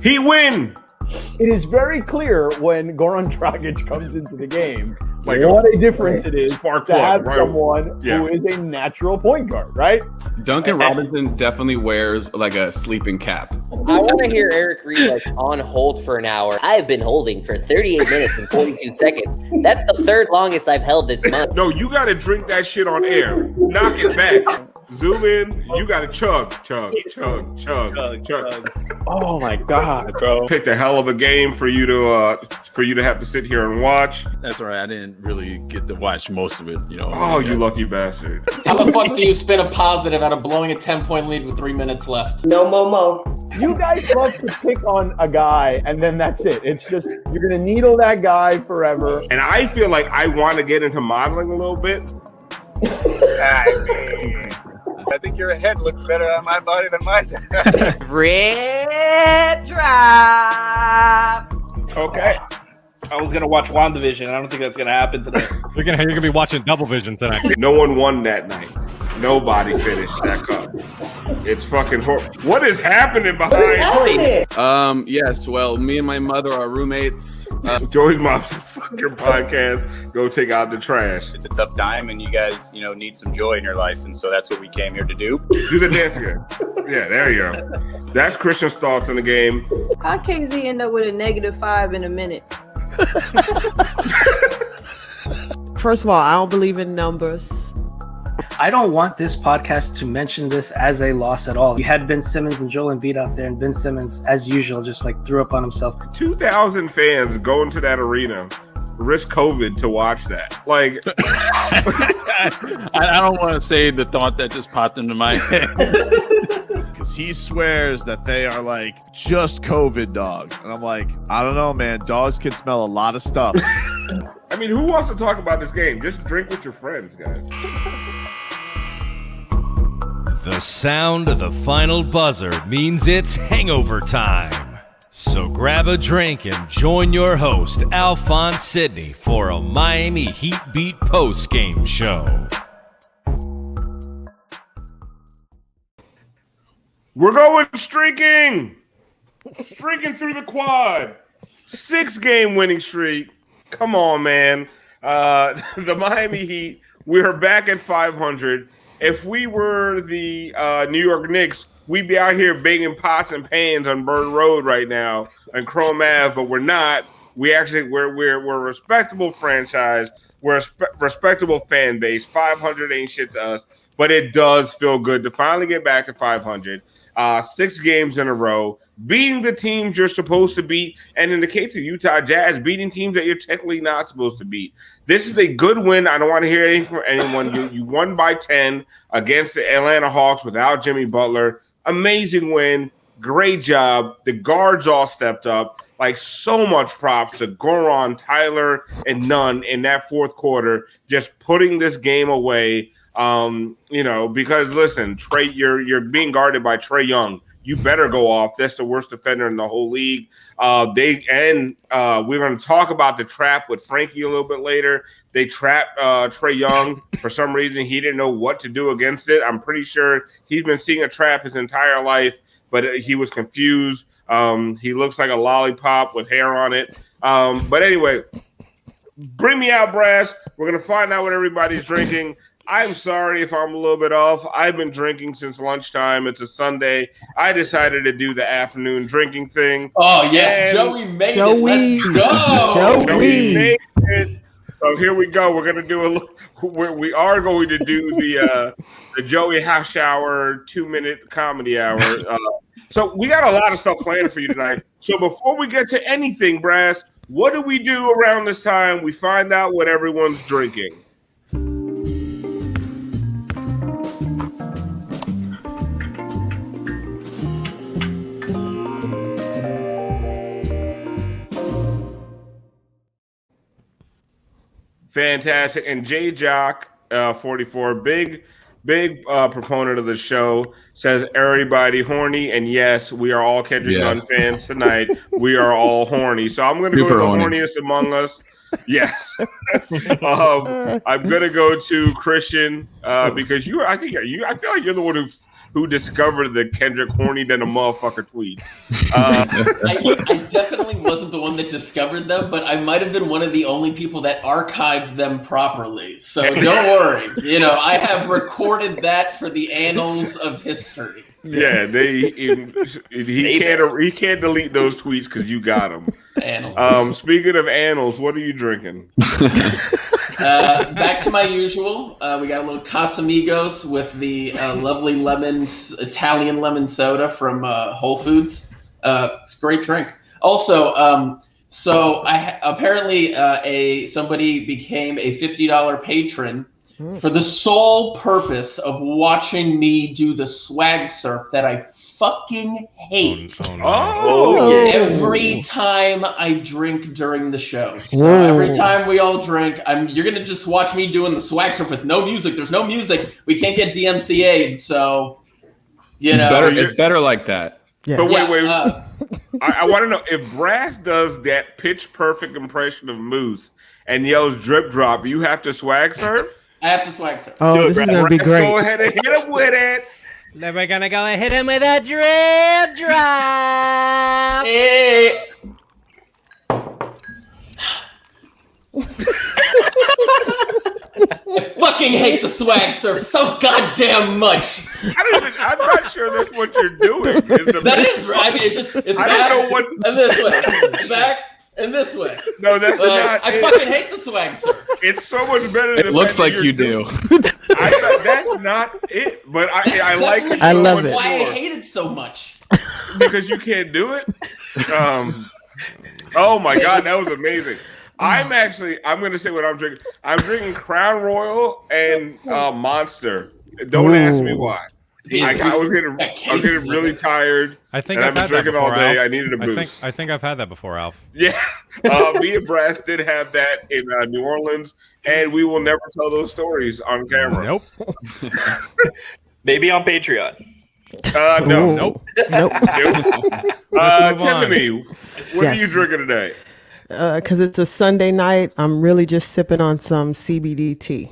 He win. It is very clear when Goran Dragic comes into the game Like what a difference it is spark to plug, have right? someone who is a natural point guard, right? Duncan Robinson definitely wears like a sleeping cap. I want to hear Eric Reed like on hold for an hour. I've been holding for 38 minutes and 42 seconds. That's the third longest I've held this month. No, you got to drink that shit on air. Knock it back. Zoom in. You got to chug. Oh my God, bro! Picked a hell of a game for you to have to sit here and watch. That's all right. I didn't really get to watch most of it, you know. Oh, you lucky bastard! How the fuck do you spin a positive out of blowing a 10-point lead with 3 minutes left? No momo. You guys love to pick on a guy, and then that's it. It's just you're gonna needle that guy forever. And I feel like I want to get into modeling a little bit. I think your head looks better on my body than mine. Red drop. Okay. I was gonna watch WandaVision. I don't think that's gonna happen today. You're gonna be watching Double Vision tonight. No one won that night. Nobody finished that cup. It's fucking horrible. What is happening behind? Yes. Well, me and my mother are roommates. Joey's mom said, "Fuck your podcast. Go take out the trash." It's a tough time, and you guys, need some joy in your life, and so that's what we came here to do. Do the dance again. Yeah, there you go. That's Christian's thoughts in the game. How KZ end up with a -5 in a minute? First of all, I don't believe in numbers. I don't want this podcast to mention this as a loss at all. You had Ben Simmons and Joel Embiid out there, and Ben Simmons, as usual, just like threw up on himself. 2,000 fans go into that arena, risk COVID to watch that. Like, I don't want to say the thought that just popped into my head. Because he swears that they are like just COVID dogs. And I'm like, I don't know, man. Dogs can smell a lot of stuff. I mean, who wants to talk about this game? Just drink with your friends, guys. The sound of the final buzzer means it's hangover time. So grab a drink and join your host, Alphonse Sidney, for a Miami Heat Beat post-game show. We're going streaking through the quad. 6-game winning streak. Come on, man. The Miami Heat, we're back at 500. If we were the New York Knicks, we'd be out here banging pots and pans on Bird Road right now and Chrome Ave, but we're not. We're a respectable franchise. We're a respectable fan base. 500 ain't shit to us, but it does feel good to finally get back to 500. 6 games in a row, beating the teams you're supposed to beat, and in the case of Utah Jazz, beating teams that you're technically not supposed to beat. This is a good win. I don't want to hear anything from anyone. You won by 10 against the Atlanta Hawks without Jimmy Butler. Amazing win. Great job. The guards all stepped up. Like, so much props to Goran, Tyler, and Nunn in that fourth quarter, just putting this game away. Because listen, Trey, you're being guarded by Trae Young. You better go off. That's the worst defender in the whole league. We're going to talk about the trap with Franky a little bit later. They trapped Trae Young for some reason. He didn't know what to do against it. I'm pretty sure he's been seeing a trap his entire life, but he was confused. He looks like a lollipop with hair on it. But anyway, bring me out, Brass. We're going to find out what everybody's drinking. I'm sorry if I'm a little bit off. I've been drinking since lunchtime. It's a Sunday. I decided to do the afternoon drinking thing. Oh, yes. Joey made it. Let's go. Joey made it. So here we go. We're going to do we are going to do the Joey Houshour 2-minute comedy hour. So we got a lot of stuff planned for you tonight. So before we get to anything, Brass, what do we do around this time? We find out what everyone's drinking. Fantastic. And J Jock 44, big proponent of the show, says everybody horny. And yes, we are all Kendrick Nunn fans tonight. We are all horny. So I'm going to go to the horniest among us. Yes. I'm going to go to Christian because I feel like you're the one who who discovered the Kendrick horny than a motherfucker tweets. I definitely wasn't the one that discovered them, but I might have been one of the only people that archived them properly. So don't worry. I have recorded that for the annals of history. Yeah, he can't delete those tweets because you got them. Speaking of annals, what are you drinking? Back to my usual. We got a little Casamigos with the lovely Italian lemon soda from Whole Foods. It's a great drink. Also, so apparently somebody became a $50 patron for the sole purpose of watching me do the swag surf that I fucking hate. Every time I drink during the show. So every time we all drink, you're gonna just watch me doing the swag surf with no music. There's no music. We can't get DMCA'd, so It's better like that. Yeah. But wait. I want to know if Brass does that pitch perfect impression of Moose and yells drip drop, you have to swag surf? I have to swag surf. Oh, this is gonna be great. Go ahead and hit him with it. Then we're gonna go and hit him with a drip drop. Hey. I fucking hate the swag surf so goddamn much. I'm not sure that's what you're doing. That is right. I mean, it's I back don't know what. and this way, back and this way. No, that's not. I fucking hate the swag surf. It's so much better. Than It looks like you do. That's not it. But I like it. I love it. Why I hate it so much? Because you can't do it. Oh my god, that was amazing. I'm going to say what I'm drinking. I'm drinking Crown Royal and Monster. Don't ask me why. I was getting really tired. I think I've been drinking all day. I needed a boost. I think I've had that before, Alf. Yeah, me and Brass did have that in New Orleans, and we will never tell those stories on camera. Nope. Maybe on Patreon. No. Nope. Tiffany, what are you drinking today? Because it's a Sunday night, I'm really just sipping on some CBD tea.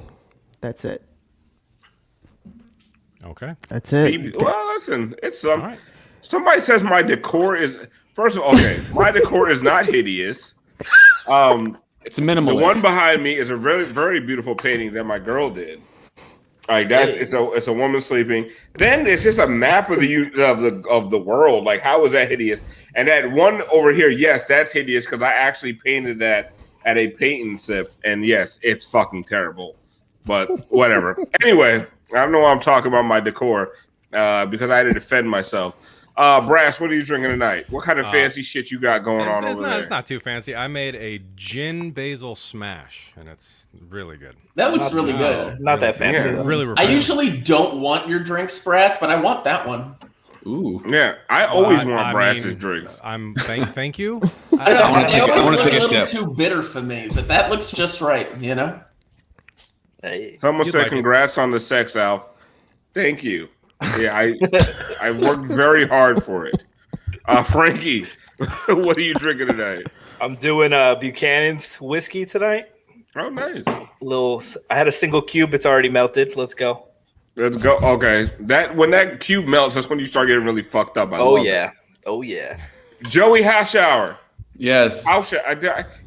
That's it. Okay. That's it. Well, listen, it's somebody says my decor is first of all, my decor is not hideous. It's a minimalist. The one behind me is a very, very beautiful painting that my girl did. Like it's a woman sleeping. Then it's just a map of the world. Like, how is that hideous? And that one over here, yes, that's hideous because I actually painted that at a paint and sip. And yes, it's fucking terrible. But whatever. Anyway, I don't know why I'm talking about my decor because I had to defend myself. Brass, what are you drinking tonight? What kind of fancy shit you got going on over there? It's not too fancy. I made a gin basil smash, and it's really good. That looks really good. Not that fancy. Yeah, really I usually don't want your drinks, Brass, but I want that one. Ooh. Yeah, I always want Brass's drinks. Thank you. I want to take a little sip. too bitter for me, but that looks just right, Hey. Someone said congrats on the sex, Alf. Thank you. Yeah, I worked very hard for it. Franky, what are you drinking today? I'm doing Buchanan's whiskey tonight. Oh, nice. I had a single cube. It's already melted. Let's go. Let's go. Okay, when that cube melts, that's when you start getting really fucked up. Oh yeah. Joey Houshour. Yes.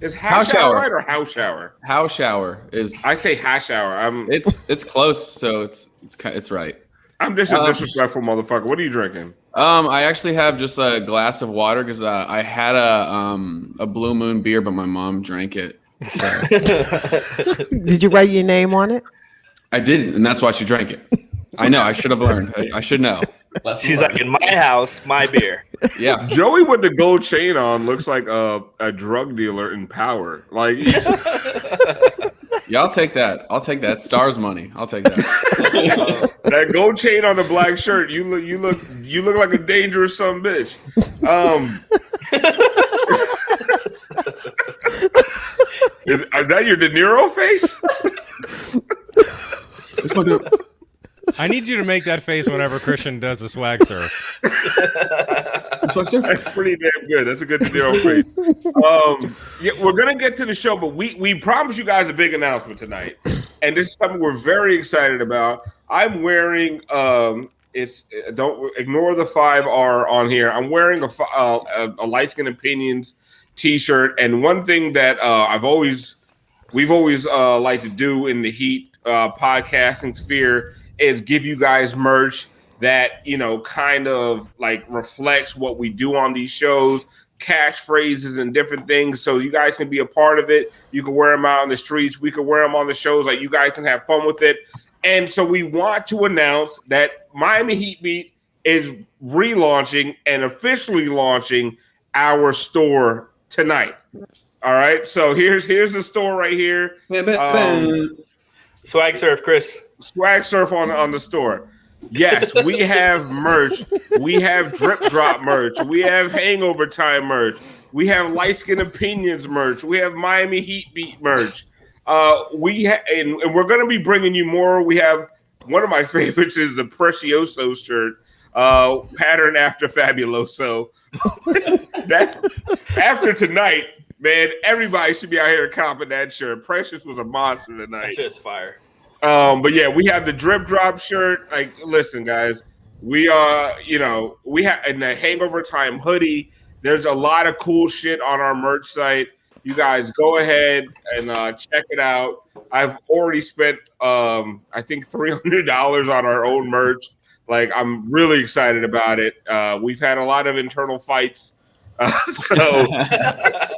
Is Houshour right or Houshour? Houshour is. I say Houshour. It's close, so it's right. I'm just a disrespectful motherfucker. What are you drinking? I actually have just a glass of water because I had a Blue Moon beer, but my mom drank it. So. Did you write your name on it? I didn't, and that's why she drank it. I know. I should have learned. I should know. She's like, in my house, my beer. Yeah. Joey with the gold chain on looks like a drug dealer in Power. Like, yeah, I'll take that. Stars money. I'll take that. That gold chain on the black shirt. You look like a dangerous son of a bitch. Is that your De Niro face? I need you to make that face whenever Christian does a swag surf. That's pretty damn good. That's a good De Niro face. Yeah, we're gonna get to the show, but we promised you guys a big announcement tonight, and this is something we're very excited about. I'm wearing It's don't ignore the 5R on here. I'm wearing a Light Skin Opinions T-shirt, and one thing that we've always liked to do in the Heat podcasting sphere is give you guys merch that kind of like reflects what we do on these shows, catchphrases and different things, so you guys can be a part of it. You can wear them out on the streets. We can wear them on the shows. Like, you guys can have fun with it. And so we want to announce that Miami Heat Beat is relaunching and officially launching our store tonight. All right. So here's the store right here. Swag Surf, Chris. Swag Surf on the store. Yes, we have merch. We have Drip Drop merch. We have Hangover Time merch. We have Light Skin Opinions merch. We have Miami Heat Beat merch. And we're going to be bringing you more. We have one of my favorites is the Precioso shirt, pattern after Fabuloso. That after tonight, man, everybody should be out here copping that shirt. Precious was a monster tonight. That shit's fire. But yeah, we have the Drip Drop shirt. Like, listen, guys, we we have in the Hangover Time hoodie. There's a lot of cool shit on our merch site. You guys go ahead and check it out. I've already spent, I think, $300 on our own merch. Like, I'm really excited about it. We've had a lot of internal fights. So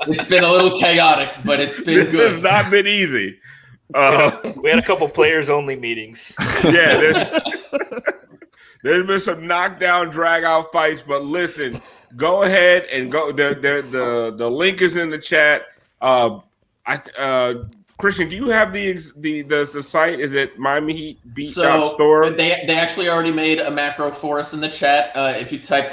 it's been a little chaotic, but it's been this good. has not been easy. We had a couple players-only meetings. Yeah, there's been some knockdown, drag-out fights. But listen, go ahead and go. The link is in the chat. Christian, do you have the site? Is it Miami Heat Beat store? They actually already made a macro for us in the chat. If you type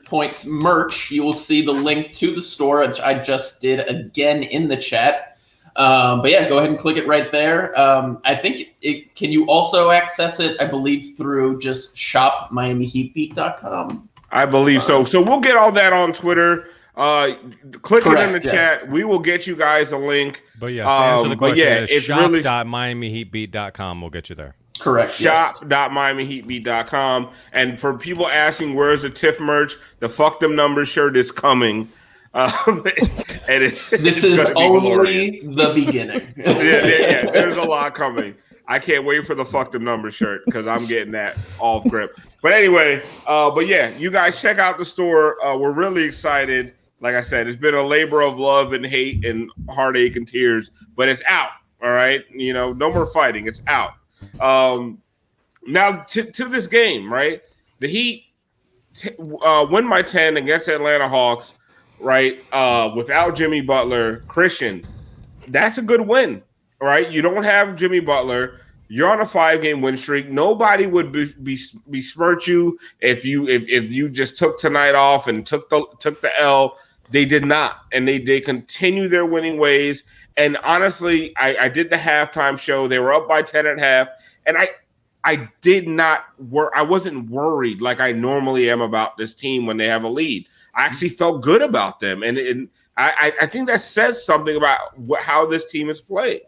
!points merch, you will see the link to the store, which I just did again in the chat. But yeah, go ahead and click it right there. I think can you also access it, I believe, through just shopmiamiheatbeat.com? I believe so. So we'll get all that on Twitter. Click it in the chat. We will get you guys a link. But yeah, to answer the question, it's shop.miamiheatbeat.com will get you there. Correct. Shop.miamiheatbeat.com. And for people asking where's the TIFF merch, the Fuck Them Numbers shirt is coming. And this is only the beginning. yeah. There's a lot coming. I can't wait for the Fuck Them Numbers shirt because I'm getting that off grip. But anyway, but yeah, you guys check out the store. We're really excited. Like I said, it's been a labor of love and hate and heartache and tears, but it's out. All right. No more fighting. It's out. Now to this game, right? The Heat win by 10 against the Atlanta Hawks, right? Without Jimmy Butler. Christian, that's a good win, right? You don't have Jimmy Butler. You're on a 5-game win streak. Nobody would besmirch you if you just took tonight off and took the L. They did not, and they continue their winning ways. And honestly, I did the halftime show. They were up by 10 at half, and I wasn't worried like I normally am about this team when they have a lead. I actually felt good about them, and I think that says something about how this team is played.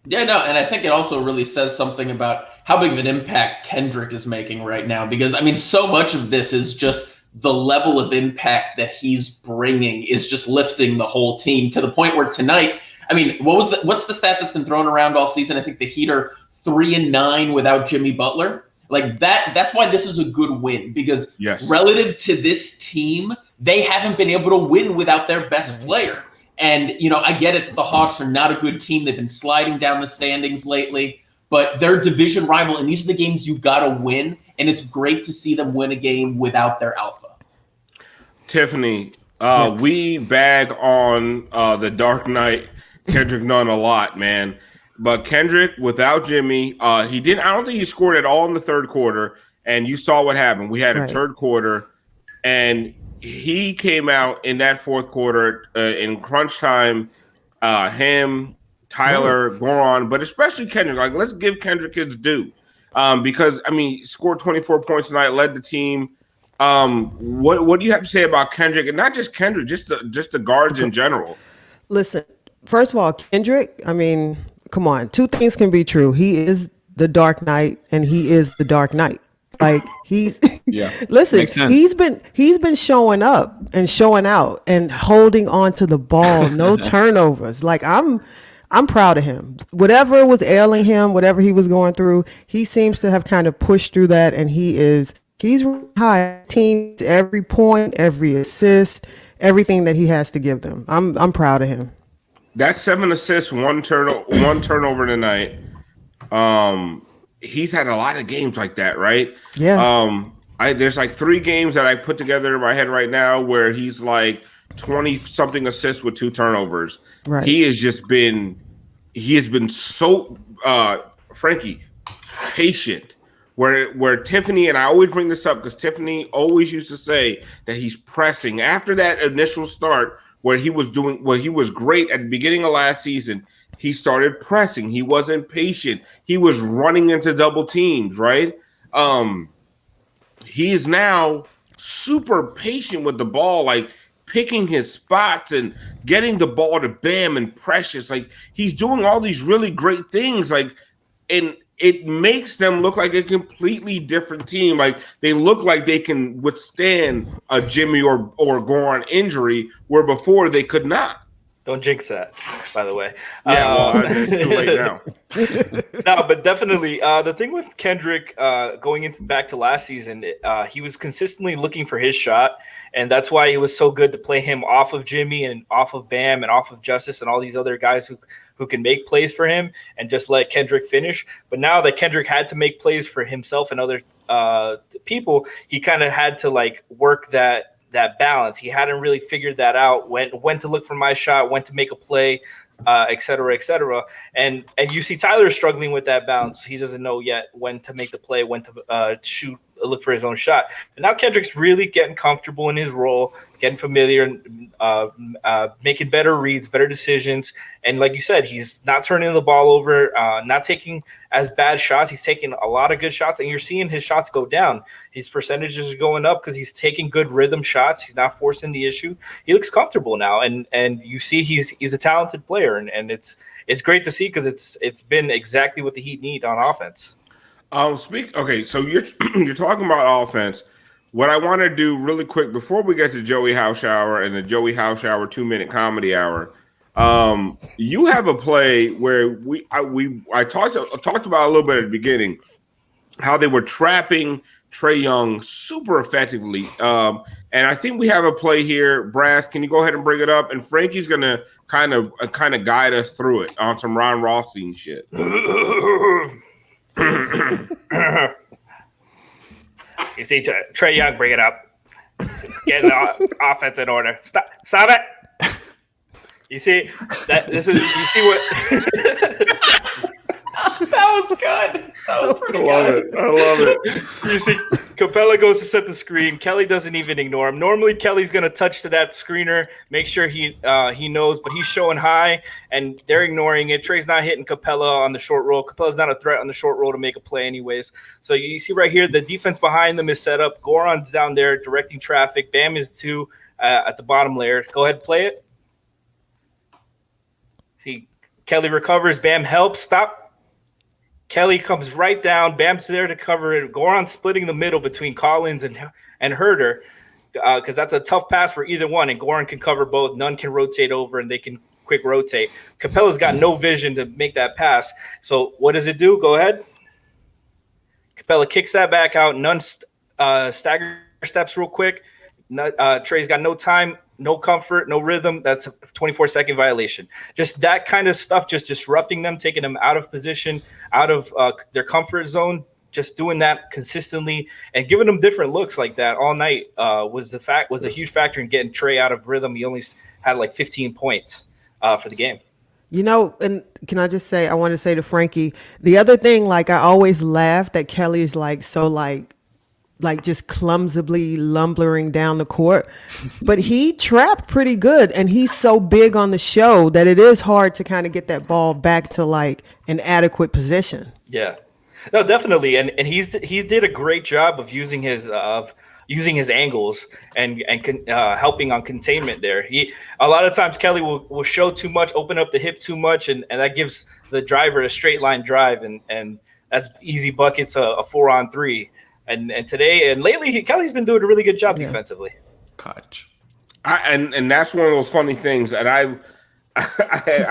Yeah, no, and I think it also really says something about how big of an impact Kendrick is making right now. Because, I mean, so much of this is just the level of impact that he's bringing is just lifting the whole team to the point where tonight, I mean, what's the stat that's been thrown around all season? I think the Heat are 3-9 without Jimmy Butler. Like that's why this is a good win, because relative to this team, they haven't been able to win without their best player. And, I get it. The Hawks are not a good team. They've been sliding down the standings lately, but they're division rival. And these are the games you got to win. And it's great to see them win a game without their alpha. Tiffany, we bag on the Dark Knight, Kendrick Nunn a lot, man. But Kendrick, without Jimmy, I don't think he scored at all in the third quarter. And you saw what happened. We had a third quarter, and he came out in that fourth quarter in crunch time. Him, Tyler, Goran, but especially Kendrick. Like, let's give Kendrick his due, because he scored 24 points tonight, led the team. What do you have to say about Kendrick, and not just Kendrick, just the guards in general? Listen, first of all, Kendrick. Come on, two things can be true. He is the Dark Knight, and he is the Dark Knight. Like he's Yeah. listen, Makes sense. he's been showing up and showing out and holding on to the ball, no turnovers. Like I'm proud of him. Whatever was ailing him, whatever he was going through, he seems to have kind of pushed through that, and he's high teams every point, every assist, everything that he has to give them. I'm proud of him. That's 7 assists, one turnover tonight. He's had a lot of games like that, right? Yeah. There's like 3 games that I put together in my head right now where he's like 20 something assists with 2 turnovers. Right. He has been so Franky, patient. Where Tiffany, and I always bring this up because Tiffany always used to say that he's pressing after that initial start where he was great at the beginning of last season. He started pressing. He wasn't patient. He was running into double teams, right? He is now super patient with the ball, like picking his spots and getting the ball to Bam and Precious. Like he's doing all these really great things. Like, and it makes them look like a completely different team. Like they look like they can withstand a Jimmy or Goran injury where before they could not. Don't jinx that, by the way. Yeah, well, it's too late now. No, but definitely the thing with Kendrick going into back to last season, he was consistently looking for his shot, and that's why it was so good to play him off of Jimmy and off of Bam and off of Justice and all these other guys who can make plays for him and just let Kendrick finish. But now that Kendrick had to make plays for himself and other people, he kind of had to like work that balance. He hadn't really figured that out, when to look for my shot, when to make a play, et cetera, et cetera. And you see Tyler struggling with that balance. He doesn't know yet when to make the play, when to look for his own shot. And now Kendrick's really getting comfortable in his role, getting familiar, and making better reads, better decisions. And like you said, he's not turning the ball over, not taking as bad shots. He's taking a lot of good shots, and you're seeing his shots go down. His percentages are going up because he's taking good rhythm shots. He's not forcing the issue. He looks comfortable now, and you see he's a talented player, and it's great to see because it's been exactly what the Heat need on offense. Okay, so you're talking about offense. What I want to do really quick before we get to Joey Houshour and the Joey Houshour 2-minute comedy hour, you have a play where I talked about a little bit at the beginning how they were trapping Trae Young super effectively, and I think we have a play here. Brass, can you go ahead and bring it up? And Franky's gonna kind of guide us through it on some Ron Rothstein shit. You see, Trae Young, bring it up. Get the offense in order. Stop it. You see that? You see what? That was good. That was pretty good. I love it. You see, Capella goes to set the screen. Kelly doesn't even ignore him. Normally, Kelly's going to touch to that screener, make sure he knows, but he's showing high, and they're ignoring it. Trae's not hitting Capella on the short roll. Capella's not a threat on the short roll to make a play anyways. So you see right here, the defense behind them is set up. Goran's down there directing traffic. Bam is 2 at the bottom layer. Go ahead and play it. See, Kelly recovers. Bam helps. Stop. Kelly comes right down. Bam's there to cover it. Goran splitting the middle between Collins and Herder because that's a tough pass for either one, and Goran can cover both. None can rotate over, and they can quick rotate. Capella's got no vision to make that pass. So what does it do? Go ahead. Capella kicks that back out. None stagger steps real quick. Trae's got no time, no comfort, no rhythm. That's a 24-second violation. Just that kind of stuff, just disrupting them, taking them out of position, out of their comfort zone, just doing that consistently and giving them different looks like that all night was a huge factor in getting Trae out of rhythm. He only had like 15 points for the game. You know, and can I just say, I want to say to Franky, the other thing, like I always laugh that Kelly is like just clumsily lumbering down the court, but he trapped pretty good, and he's so big on the show that it is hard to kind of get that ball back to like an adequate position. Yeah, no, definitely, and he did a great job of using his angles and helping on containment there. A lot of times Kelly will show too much, open up the hip too much, and that gives the driver a straight line drive, and that's easy buckets, a 4-on-3. And today and lately, Kelly's been doing a really good job defensively. Catch. And that's one of those funny things. And I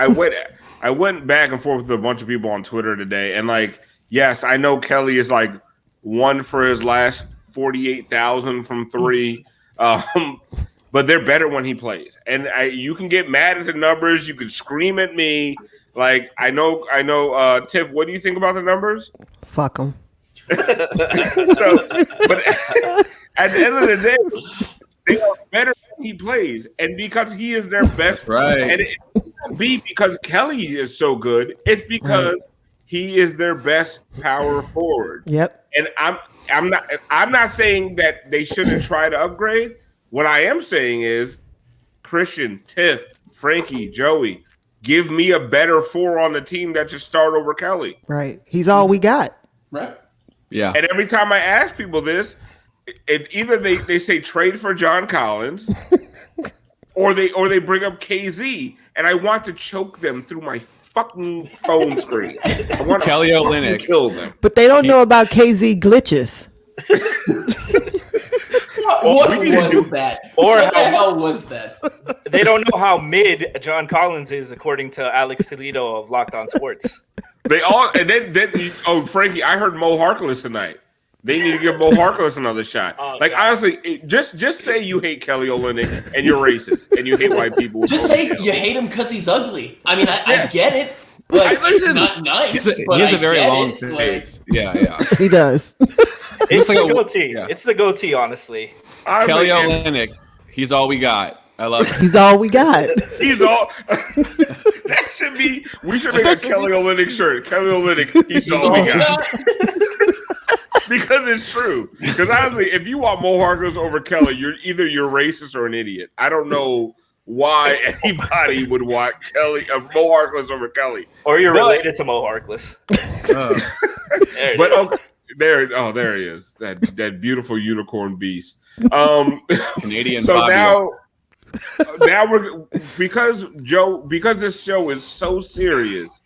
went back and forth with a bunch of people on Twitter today. And like, yes, I know Kelly is like 1 for his last 48,000 from 3. But they're better when he plays. And you can get mad at the numbers. You can scream at me. Like, I know. Tiff, what do you think about the numbers? Fuck them. But at the end of the day, they are better when he plays, and because he is their best. Right. And it won't be because Kelly is so good. It's because he is their best power forward. Yep. And I'm not saying that they shouldn't try to upgrade. What I am saying is, Christian, Tiff, Frankie, Joey, give me a better 4 on the team that just start over Kelly. Right. He's all we got. Right. Yeah. And every time I ask people this, either they say trade for John Collins or they bring up KZ, and I want to choke them through my fucking phone screen. I want Kelly to Olynyk. kill them. But they don't know about KZ glitches. What was that? What the hell was that? They don't know how mid John Collins is, according to Alex Toledo of Locked On Sports. They all and then Frankie, I heard Mo Harkless tonight. They need to give Mo Harkless another shot. Honestly, just say you hate Kelly Olynyk and you're racist and you hate white people. Just say you hate him because he's ugly. I mean, I get it. Like, it's not nice. He has a very long face. Yeah. He does. It's like the goatee. Yeah. It's the goatee, honestly. Kelly Olynyk, he's all we got. I love it. He's all we got. He's all. That should be. We should make a Kelly Olynyk shirt. Kelly Olynyk, he's all we got. Because it's true. Because honestly, if you want Mo Harkless over Kelly, you're racist or an idiot. I don't know why anybody would want Mo Harkless over Kelly. Or you're related to Mo Harkless. There he is. That beautiful unicorn beast. Canadian. So Fabio. now we're because this show is so serious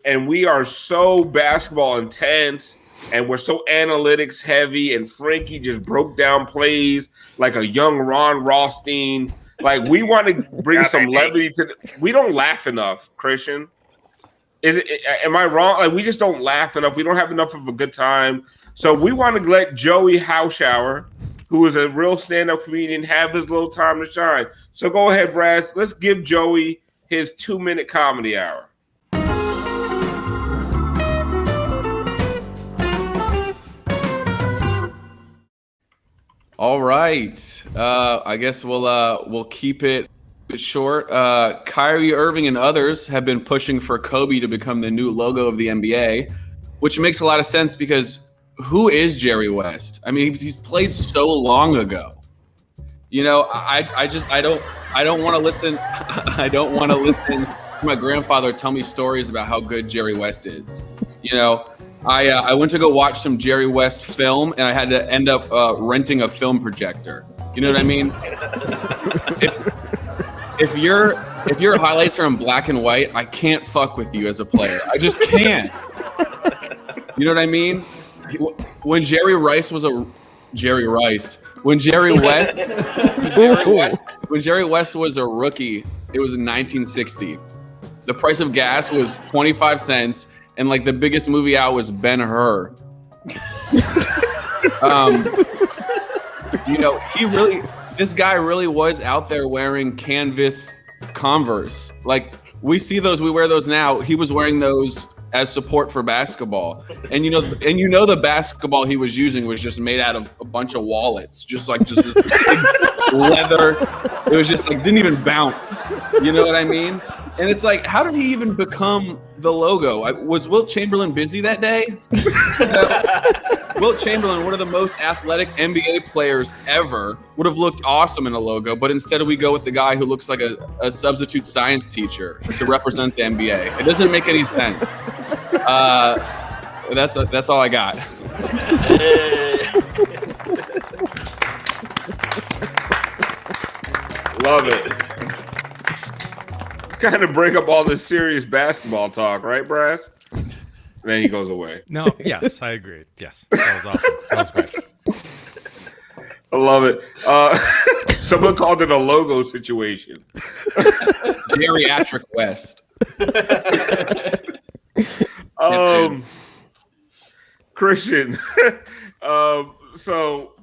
and we are so basketball intense and we're so analytics heavy and Frankie just broke down plays like a young Ron Rothstein. Like, we want to bring some levity to we don't laugh enough, Christian. Am I wrong? Like, we just don't laugh enough. We don't have enough of a good time. So we want to let Joey Houshour, who is a real stand-up comedian, have his little time to shine. So go ahead, Brass. Let's give Joey his 2-minute comedy hour. All right. I guess we'll keep it short. Kyrie Irving and others have been pushing for Kobe to become the new logo of the NBA, which makes a lot of sense because who is Jerry West? I mean, he's played so long ago. You know, I don't want to listen. I don't want to listen to my grandfather tell me stories about how good Jerry West is. You know, I went to go watch some Jerry West film, and I had to end up renting a film projector. You know what I mean? If your highlights are in black and white, I can't fuck with you as a player. I just can't. You know what I mean? When Jerry West was a rookie, it was in 1960. The price of gas was 25 cents, and like the biggest movie out was Ben-Hur. You know, this guy really was out there wearing canvas Converse. Like, we see those, we wear those now. He was wearing those as support for basketball. And you know the basketball he was using was just made out of a bunch of wallets, just this big leather. It was just like didn't even bounce. You know what I mean? And it's like, how did he even become the logo? Was Wilt Chamberlain busy that day? Wilt Chamberlain, one of the most athletic NBA players ever, would have looked awesome in a logo, but instead we go with the guy who looks like a substitute science teacher to represent the NBA. It doesn't make any sense. That's all I got. Love it. Kind of break up all this serious basketball talk, right, Brass? And then he goes away. No, yes, I agree. Yes, that was awesome. That was great. I love it. Someone called it a logo situation. Geriatric West. Christian. So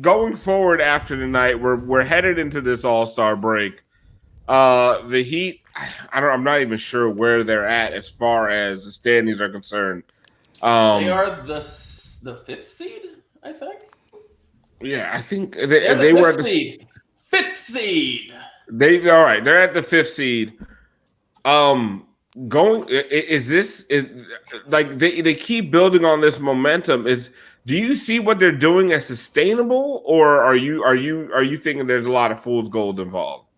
going forward after tonight, we're headed into this All-Star break. The Heat, I'm not even sure where they're at as far as the standings are concerned. They are the fifth seed, I think. Yeah, I think They're they were at the seed. Fifth seed. All right. They're at the fifth seed. They keep building on this momentum. Do you see what they're doing as sustainable, or are you thinking there's a lot of fool's gold involved?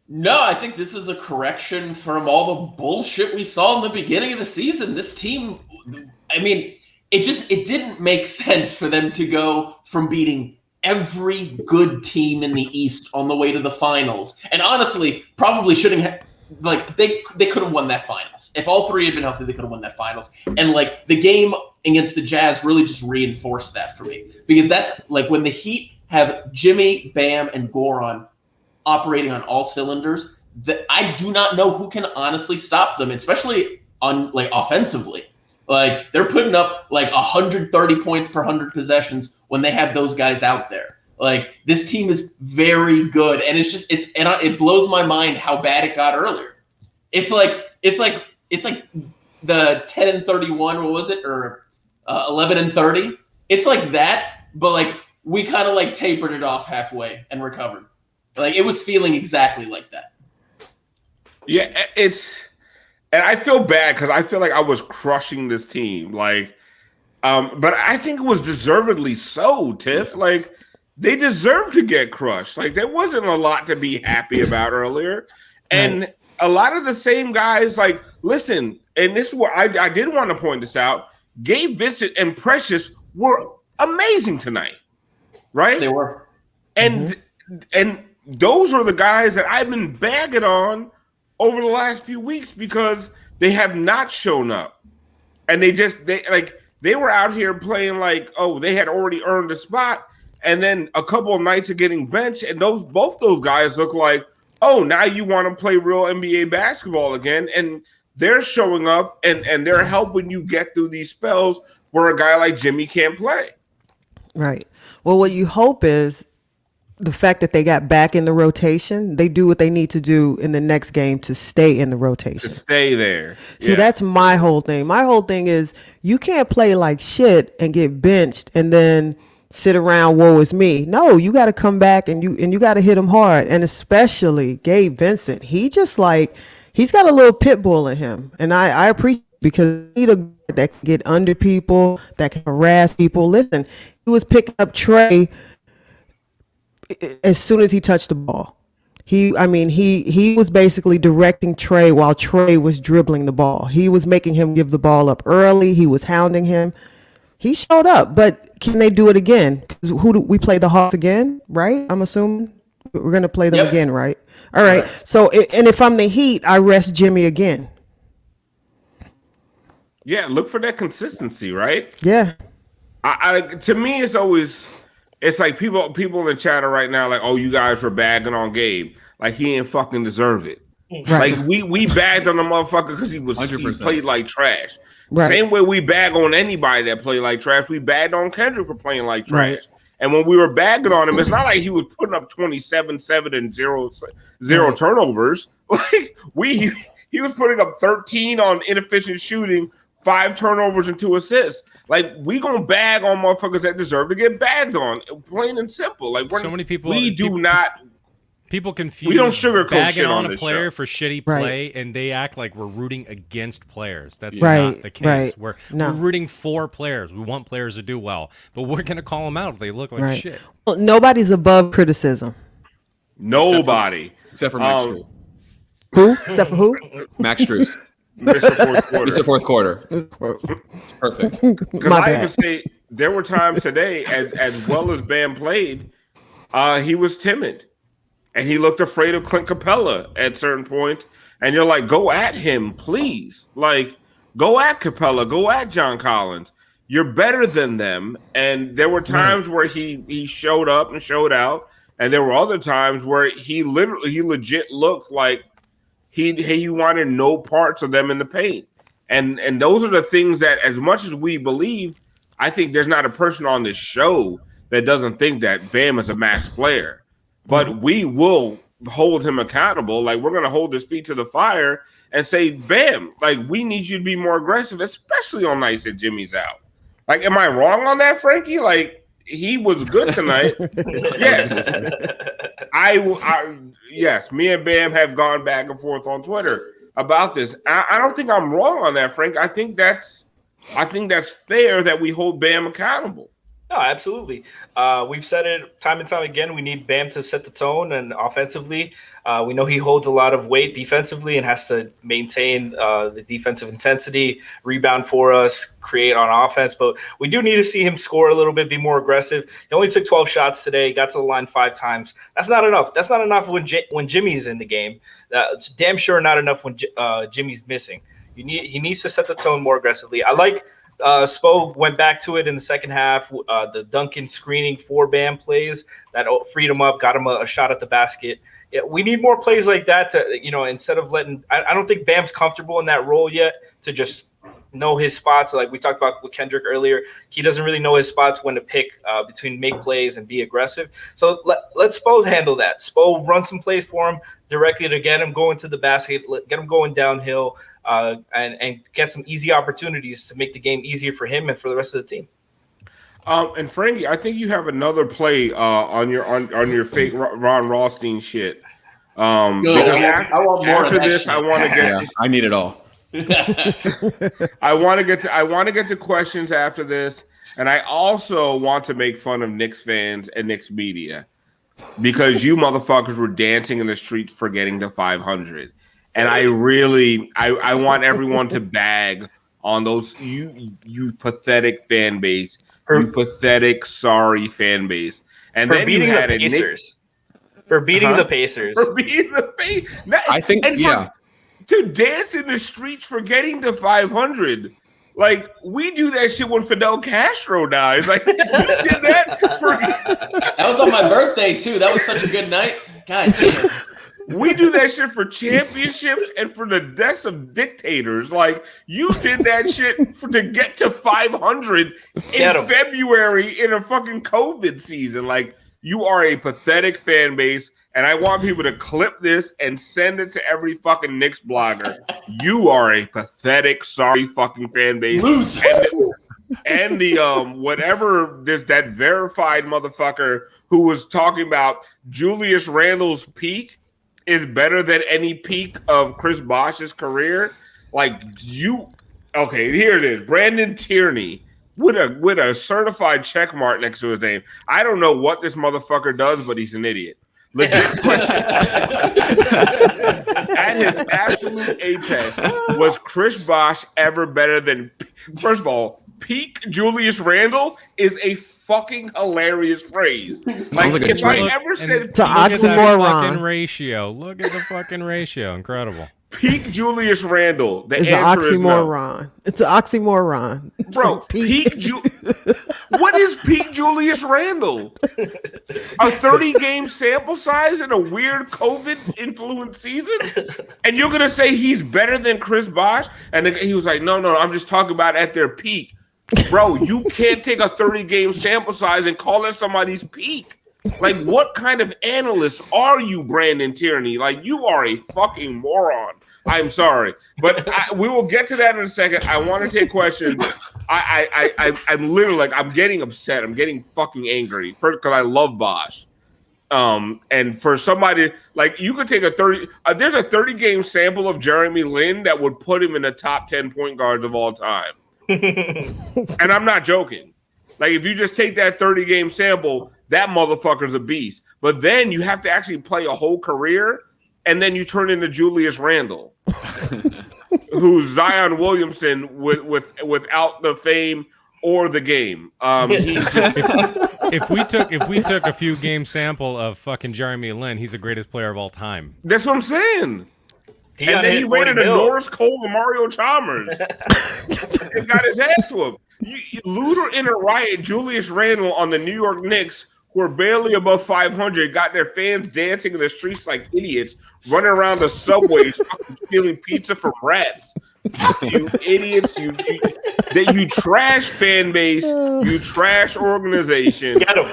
No, I think this is a correction from all the bullshit we saw in the beginning of the season. This team, I mean, it didn't make sense for them to go from beating every good team in the East on the way to the finals. And honestly, probably shouldn't have, they could have won that finals. If all three had been healthy, they could have won that finals. And the game against the Jazz really just reinforced that for me. Because that's when the Heat have Jimmy, Bam, and Goran operating on all cylinders, that I do not know who can honestly stop them, especially on offensively. They're putting up 130 points per 100 possessions when they have those guys out there. This team is very good, and it blows my mind how bad it got earlier. It's like the 10-31, what was it, or 11-30? It's like that, but we kind of tapered it off halfway and recovered. It was feeling exactly like that. Yeah, and I feel bad because I feel like I was crushing this team. But I think it was deservedly so, Tiff. They deserved to get crushed. There wasn't a lot to be happy about earlier. And a lot of the same guys, listen, and this is what I did want to point this out. Gabe Vincent and Precious were amazing tonight. Right? They were. And those are the guys that I've been bagging on over the last few weeks because they have not shown up. And they were out here playing they had already earned a spot. And then a couple of nights of getting benched, and both those guys look like, oh, now you want to play real NBA basketball again. And they're showing up and they're helping you get through these spells where a guy like Jimmy can't play. Right. Well, what you hope is the fact that they got back in the rotation, they do what they need to do in the next game to stay in the rotation. To stay there. See, that's my whole thing. My whole thing is you can't play like shit and get benched and then sit around, woe is me. No, you got to come back and you got to hit them hard. And especially Gabe Vincent. He just he's got a little pit bull in him. And I appreciate it because he's a guy that can get under people, that can harass people. Listen, he was picking up Trey as soon as he touched the ball. He was basically directing Trey while Trey was dribbling the ball. He was making him give the ball up early. He was hounding him. He showed up, but can they do it again? Who do we play the Hawks again? Right? I'm assuming we're going to play them again, right? All right. So, and if I'm the Heat, I rest Jimmy again. Yeah, look for that consistency, right? Yeah. To me, it's always. It's like people in the chat are right now oh, you guys were bagging on Gabe. He ain't fucking deserve it. Right. We bagged on the motherfucker because he played like trash. Right. Same way we bag on anybody that played like trash. We bagged on Kendrick for playing like trash. Right. And when we were bagging on him, it's not like he was putting up 27, 7, and 0 turnovers. He was putting up 13 on inefficient shooting, 5 turnovers and 2 assists. We gonna bag on motherfuckers that deserve to get bagged on, plain and simple. So many people. People confuse. We don't sugarcoat bagging shit on on a this player show. for shitty play, and they act like we're rooting against players. That's not the case. We're rooting for players. We want players to do well, but we're gonna call them out if they look like shit. Well, nobody's above criticism. Nobody except for Max Strus. Who? Except for who? Max Strus. Mr. Fourth Quarter. It's perfect. Because I even say there were times today, as well as Bam played, he was timid. And he looked afraid of Clint Capella at certain points. And you're go at him, please. Go at Capella, go at John Collins. you're better than them. And there were times where he showed up and showed out, and there were other times where he legit looked like he wanted no parts of them in the paint. And those are the things that, as much as we believe, I think there's not a person on this show that doesn't think that Bam is a max player. But we will hold him accountable. Like, we're going to hold his feet to the fire and say, Bam, like, we need you to be more aggressive, especially on nights that Jimmy's out. Like, am I wrong on that, Frankie? Like, he was good tonight. Yes. Yes, me and Bam have gone back and forth on Twitter about this. I don't think I'm wrong on that, Frank. I think that's fair that we hold Bam accountable. No, absolutely. We've said it time and time again. We need Bam to set the tone, and offensively, we know he holds a lot of weight defensively and has to maintain the defensive intensity, rebound for us, create on offense. But we do need to see him score a little bit, be more aggressive. He only took 12 shots today, got to the line 5 times. That's not enough. That's not enough when Jimmy's in the game. It's damn sure not enough when Jimmy's missing. He needs to set the tone more aggressively. I like. Spo went back to it in the second half. The Duncan screening for Bam plays that freed him up, got him a shot at the basket. Yeah, we need more plays like that to, instead of letting. I don't think Bam's comfortable in that role yet to just know his spots. Like we talked about with Kendrick earlier, he doesn't really know his spots when to pick between make plays and be aggressive. So let Spo handle that. Spo run some plays for him directly to get him going to the basket, get him going downhill. And get some easy opportunities to make the game easier for him and for the rest of the team. And Frankie, I think you have another play on your fake Ron Rothstein shit. I want more after this. I want to get. I need it all. I want to get to questions after this, and I also want to make fun of Knicks fans and Knicks media because you motherfuckers were dancing in the streets for getting to 500. And I want everyone to bag on those you pathetic fan base, you pathetic sorry fan base, and for then beating you had the Pacers, for beating the Pacers, for beating the Pacers. I think to dance in the streets for getting to 500. Like, we do that shit when Fidel Castro dies. Like, you did that for. That was on my birthday too. That was such a good night. God damn. We do that shit for championships and for the deaths of dictators. Like, you did that shit to get to 500 in February in a fucking COVID season. Like, you are a pathetic fan base, and I want people to clip this and send it to every fucking Knicks blogger. You are a pathetic, sorry fucking fan base. And the whatever that verified motherfucker who was talking about Julius Randle's peak is better than any peak of Chris Bosh's career. Like, okay, here it is. Brandon Tierney with a certified check mark next to his name. I don't know what this motherfucker does, but he's an idiot. Legit question. At his absolute apex, was Chris Bosh ever better than? First of all, peak Julius Randle is a fucking hilarious phrase. Like, if I ever said it's an oxymoron ratio. Look at the fucking ratio. Incredible. Peak Julius Randle. It's an oxymoron. It's an oxymoron. Bro, what is peak Julius Randle? A 30-game sample size in a weird COVID-influenced season? And you're going to say he's better than Chris Bosh? And he was like, no, I'm just talking about at their peak. Bro, you can't take a 30-game sample size and call it somebody's peak. Like, what kind of analyst are you, Brandon Tierney? Like, you are a fucking moron. I'm sorry, but we will get to that in a second. I want to take questions. I'm literally like, I'm getting upset. I'm getting fucking angry first because I love Bosh. And for somebody like, you could take a 30. There's a 30-game sample of Jeremy Lin that would put him in the top 10 point guards of all time. And I'm not joking. Like, if you just take that 30-game sample, that motherfucker's a beast. But then you have to actually play a whole career, and then you turn into Julius Randle, who's Zion Williamson without the fame or the game. If we took a few game sample of fucking Jeremy Lin, he's the greatest player of all time. That's what I'm saying. And then he ran into Norris Cole and Mario Chalmers and got his ass whooped. Luder in a riot, Julius Randle on the New York Knicks, who are barely above 500, got their fans dancing in the streets like idiots, running around the subways, fucking stealing pizza from rats. You idiots! You trash fan base. You trash organization. Get him.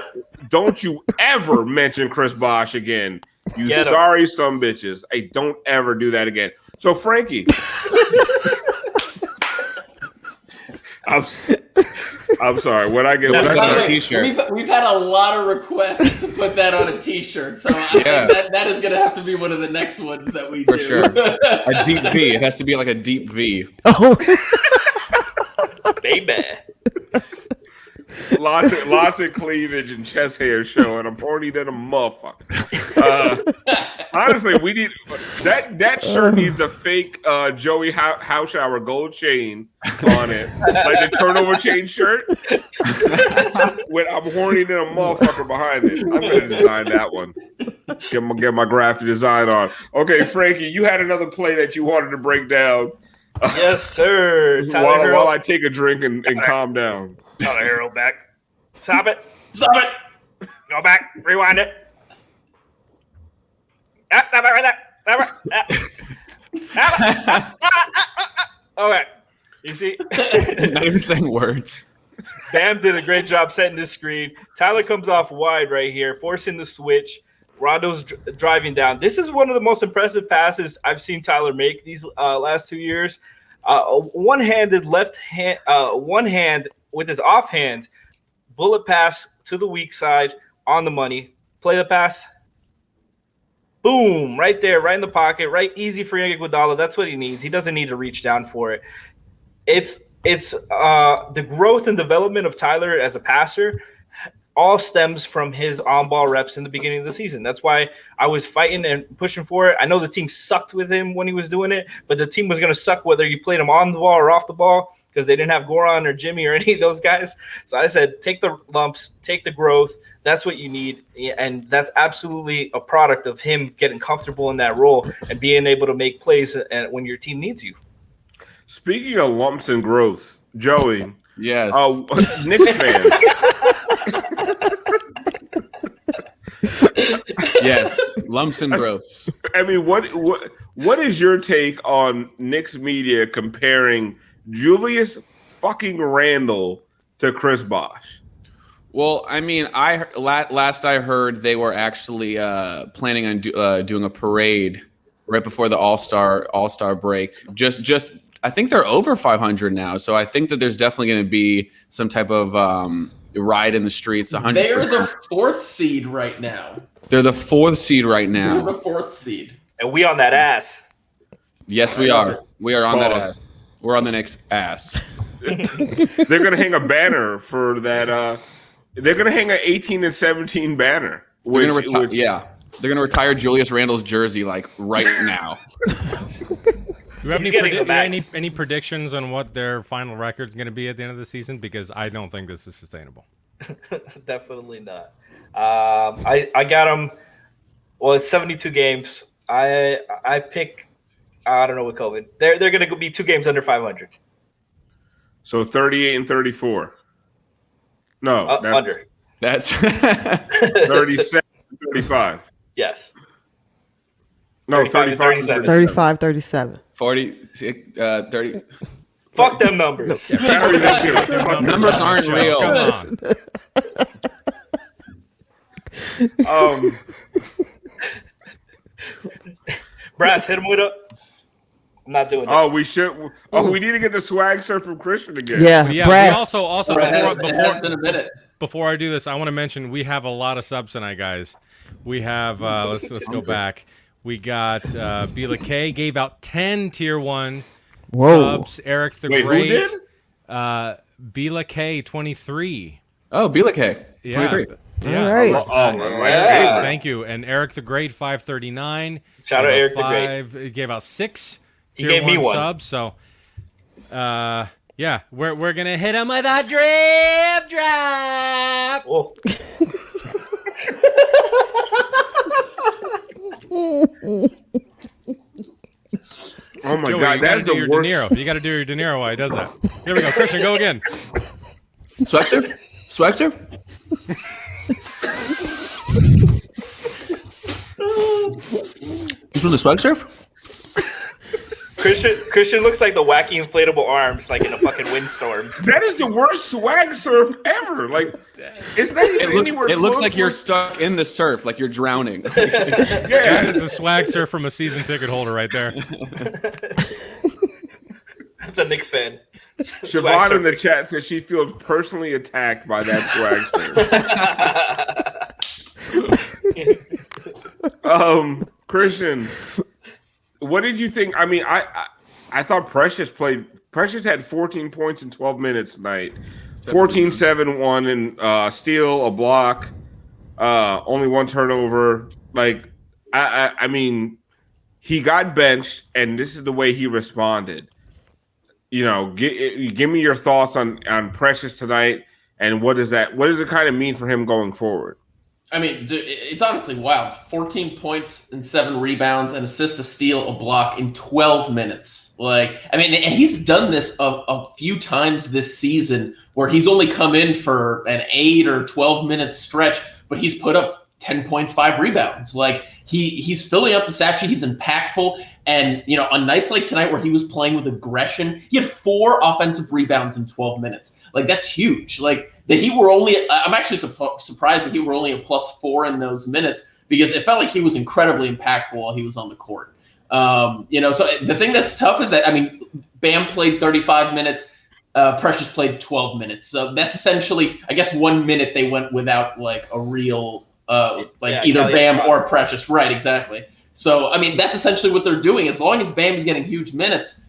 Don't you ever mention Chris Bosh again. You sorry some bitches. Hey, don't ever do that again. So Franky, I'm sorry. When I get a t-shirt, we've had a lot of requests to put that on a t-shirt, so I think that is gonna have to be one of the next ones that we do. For sure, a deep V. It has to be like a deep V. Oh, baby. Lots of cleavage and chest hair showing. I'm horny than a motherfucker. Honestly, we need that shirt needs a fake Joey Houshour gold chain on it, like the turnover chain shirt. With I'm horny than a motherfucker behind it. I'm gonna design that one. Get my graphic design on. Okay, Franky, you had another play that you wanted to break down. Yes, sir. While I take a drink and calm down. Tyler Hero back. Stop it. Stop it. Go back. Rewind it. Stop it right there. Stop it. Okay. You see? Not even saying words. Bam did a great job setting this screen. Tyler comes off wide right here, forcing the switch. Rondo's driving down. This is one of the most impressive passes I've seen Tyler make these last 2 years. One-handed left hand, one hand with his offhand, bullet pass to the weak side on the money. Play the pass. Boom, right there, right in the pocket, right easy for Iguodala. That's what he needs. He doesn't need to reach down for it. It's the growth and development of Tyler as a passer all stems from his on-ball reps in the beginning of the season. That's why I was fighting and pushing for it. I know the team sucked with him when he was doing it, but the team was going to suck whether you played him on the ball or off the ball because they didn't have Goran or Jimmy or any of those guys. So I said, take the lumps, take the growth. That's what you need, and that's absolutely a product of him getting comfortable in that role and being able to make plays when your team needs you. Speaking of lumps and growth, Joey. Yes. Knicks fan. Yes, lumps and growths. I mean, what is your take on Knicks media comparing Julius fucking Randle to Chris Bosh? Well, I mean, last I heard they were actually planning on doing a parade right before the All-Star break. Just I think they're over 500 now, so I think that there's definitely going to be some type of ride in the streets. 100%. They're the 4th seed right now. They're the 4th seed right now. They're the 4th seed. And we on that ass. Yes, we are. We are on that ass. We're on the Knicks' ass. They're going to hang a banner for that. They're going to hang an 18 and 17 banner. They're going to retire Julius Randle's jersey like right now. Do you have any predictions on what their final record is going to be at the end of the season? Because I don't think this is sustainable. Definitely not. I got them. Well, it's 72 games. I pick. I don't know with COVID. They're going to be 2 games under 500. So 38 and 34. No, under. That's 37 and 35. Yes. No, 35 35, 37. 40, 30. Fuck them numbers. Numbers aren't real. Come on. Brass, hit him with a. I'm not doing that. Oh, we should. Oh, we need to get the swag surf from Christian again. Yeah. We also before I do this, I want to mention we have a lot of subs tonight, guys. We have let's go back. We got Bila K gave out 10 tier 1 subs. Eric the Great. Who did? Bila K 23. Oh, Bila K 23. Yeah. All right. Yeah. Thank you. And Eric the Great 539. Shout out Eric the Great. He gave out 6 He gave me 1 subs. So yeah, we're gonna hit him with a drip drop. Oh. God, you got to that's do the your worst. De Niro. You got to do your De Niro while he does that. There we go. Christian, go again. Swag serve? Swag serve? He's from the swag serve? Christian looks like the wacky inflatable arms, like in a fucking windstorm. That is the worst swag surf ever. Like, it's not even anywhere. It looks close like you're to- stuck in the surf, like you're drowning. That is a swag surf from a season ticket holder right there. That's a Knicks fan. Siobhan in the chat says she feels personally attacked by that swag surf. Christian, what did you think? I mean, I thought Precious had 14 points in 12 minutes tonight. 14, 7, 1, and steal, a block, only one turnover. Like, I mean, he got benched, and this is the way he responded. You know, give me your thoughts on Precious tonight, and what does it kind of mean for him going forward? I mean, it's honestly wild. 14 points and 7 rebounds, an assist, a steal, a block in 12 minutes. Like, I mean, and he's done this a few times this season where he's only come in for an 8 or 12 minute stretch, but he's put up 10 points, 5 rebounds. Like, he's filling up the stat sheet. He's impactful. And, you know, on nights like tonight where he was playing with aggression, he had 4 offensive rebounds in 12 minutes. Like, that's huge. Like, I'm actually surprised that he were only a +4 in those minutes because it felt like he was incredibly impactful while he was on the court. You know, so the thing that's tough is that, I mean, Bam played 35 minutes, Precious played 12 minutes. So that's essentially, I guess, 1 minute they went without, like, a real, either Bam or Precious. Right, exactly. So, I mean, that's essentially what they're doing. As long as Bam is getting huge minutes,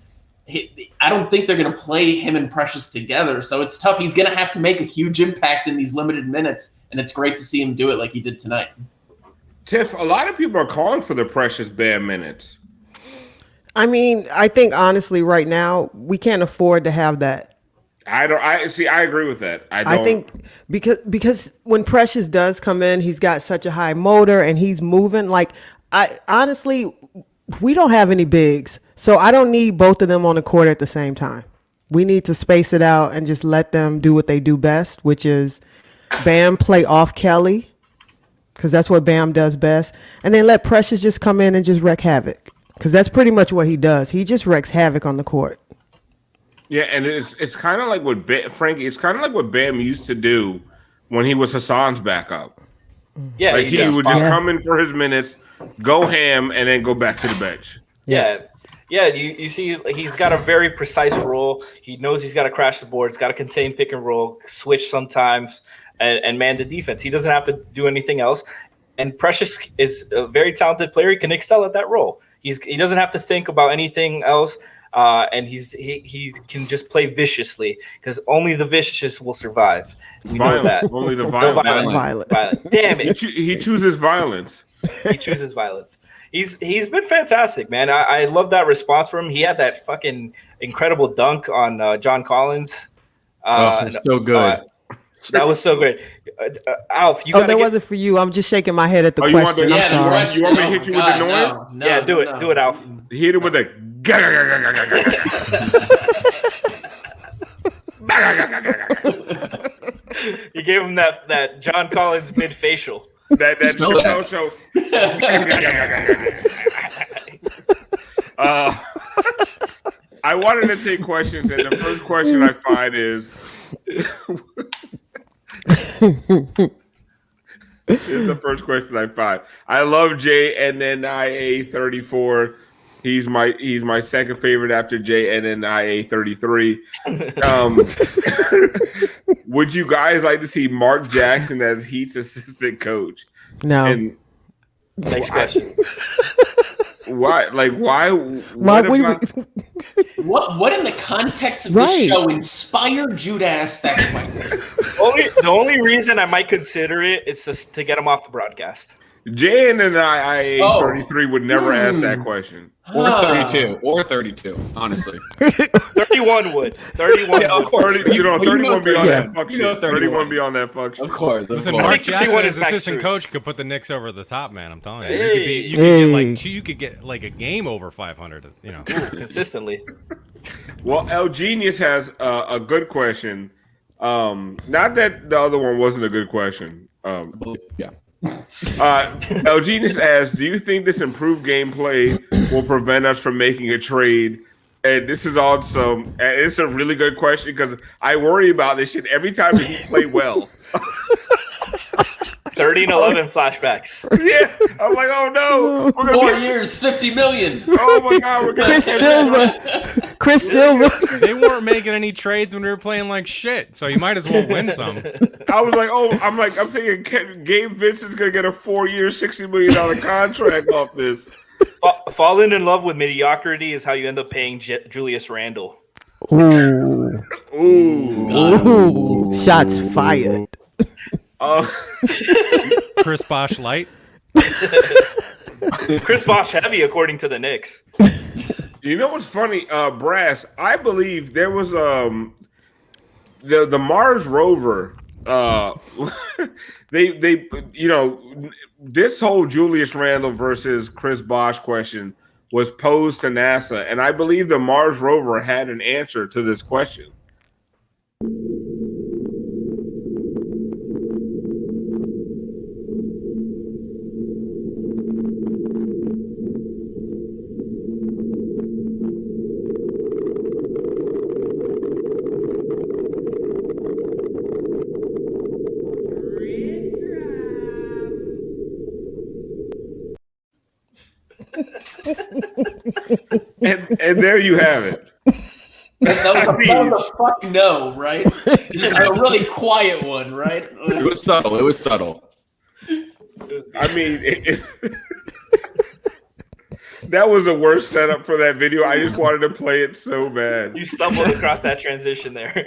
I don't think they're going to play him and Precious together. So it's tough. He's going to have to make a huge impact in these limited minutes, and it's great to see him do it like he did tonight. Tiff, a lot of people are calling for the Precious Bam minutes. I mean, I think honestly right now we can't afford to have that. I agree with that. I think because when Precious does come in, he's got such a high motor and he's moving. Like, we don't have any bigs, so I don't need both of them on the court at the same time. We need to space it out and just let them do what they do best, which is Bam play off Kelly, because that's what Bam does best, and then let Precious just come in and just wreak havoc, because that's pretty much what he does. He just wreaks havoc on the court. Yeah, and it's kind of like what Frankie. It's kind of like what Bam used to do when he was Hassan's backup. Yeah, like he would just come in for his minutes, go ham, and then go back to the bench. Yeah. You see, he's got a very precise role. He knows he's got to crash the boards, got to contain pick and roll, switch sometimes, and man the defense. He doesn't have to do anything else. And Precious is a very talented player. He can excel at that role. He doesn't have to think about anything else. And he can just play viciously because only the vicious will survive. We know that. Only the violent. Damn it. He chooses violence. He chooses violence. He's been fantastic, man. I love that response from him. He had that fucking incredible dunk on John Collins. So good. That was so good. Alf, that wasn't for you. I'm just shaking my head at the question. I'm sorry. You want me to hit you with the noise? No, do it. Do it, Alf. Hit it with a. You gave him that John Collins mid facial. That Chappelle show. I wanted to take questions, and the first question I find is. This is the first question I find. I love JNNIA 34. He's my second favorite after JNNIA 33. Would you guys like to see Mark Jackson as Heat's assistant coach? No. And next question. Why? Like why? What in the context of this show inspired you to ask that question? The only reason I might consider it is just to get him off the broadcast. Jan and I 33 would never ask that question. Or 32. Or 32, honestly. 31 would. 31 Yeah, of course. 31 be on that fuck You know shit. 31 31 be on that fuck shit. Of course. Listen, of course. Mark Jackson, as Max assistant Strus. coach, could put the Knicks over the top, man. I'm telling you. Hey. You could get like a game over 500. You know, consistently. Well, El Genius has a good question. Not that the other one wasn't a good question. Yeah. El Genius asks, do you think this improved gameplay will prevent us from making a trade? And this is also, and it's a really good question because I worry about this shit every time he play well. 30-11 flashbacks. Yeah, I'm like, oh no, we're gonna 4 years, $50 million. Oh my god, we're gonna Chris Silva. they weren't making any trades when we were playing like shit, so you might as well win some. I was like, I'm thinking Gabe Vincent's gonna get a 4-year, $60 million contract off this. Falling in love with mediocrity is how you end up paying Julius Randle. Ooh. Ooh. Shots fired. Chris Bosh light. Chris Bosh heavy, according to the Knicks. You know what's funny, Brass? I believe there was the Mars rover. They this whole Julius Randle versus Chris Bosh question was posed to NASA, and I believe the Mars rover had an answer to this question. and there you have it. That was a fuck no, right? A really quiet one, right? It was subtle. It was subtle. I mean, that was the worst setup for that video. I just wanted to play it so bad. You stumbled across that transition there. How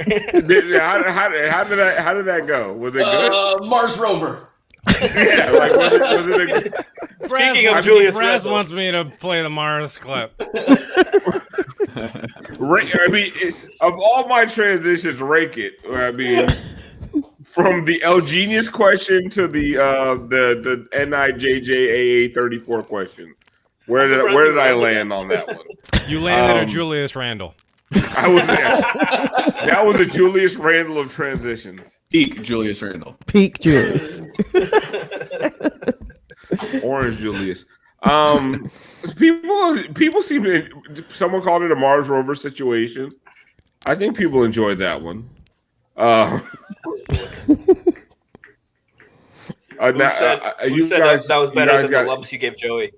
did that go? Was it good? Mars rover. Yeah, like was it a good... Speaking of Julius Brass Randle. wants me to play the Mars clip. I mean, of all my transitions, rake it. I mean, from the El Genius question to the NIJJAA 34 question. Where did I land on that one? You landed at Julius Randle. I was there. That was the Julius Randle of transitions. Peak Julius Randle. Peak Julius. Orange Julius. People seem to. Someone called it a Mars rover situation. I think people enjoyed that one. Who said that was better than the lumps you gave Joey?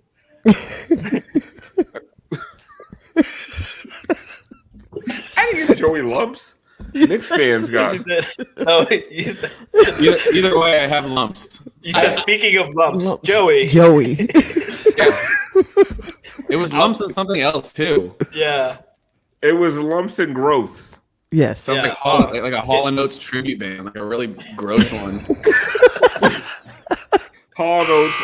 I didn't give Joey lumps. Knicks fans got. Either way, I have lumps. You said, speaking of lumps, Joey. Yeah. It was lumps and something else too. Yeah. It was lumps and growths. Yes. Sounds like a Hall & Oates tribute band, like a really gross one. Hall & Oates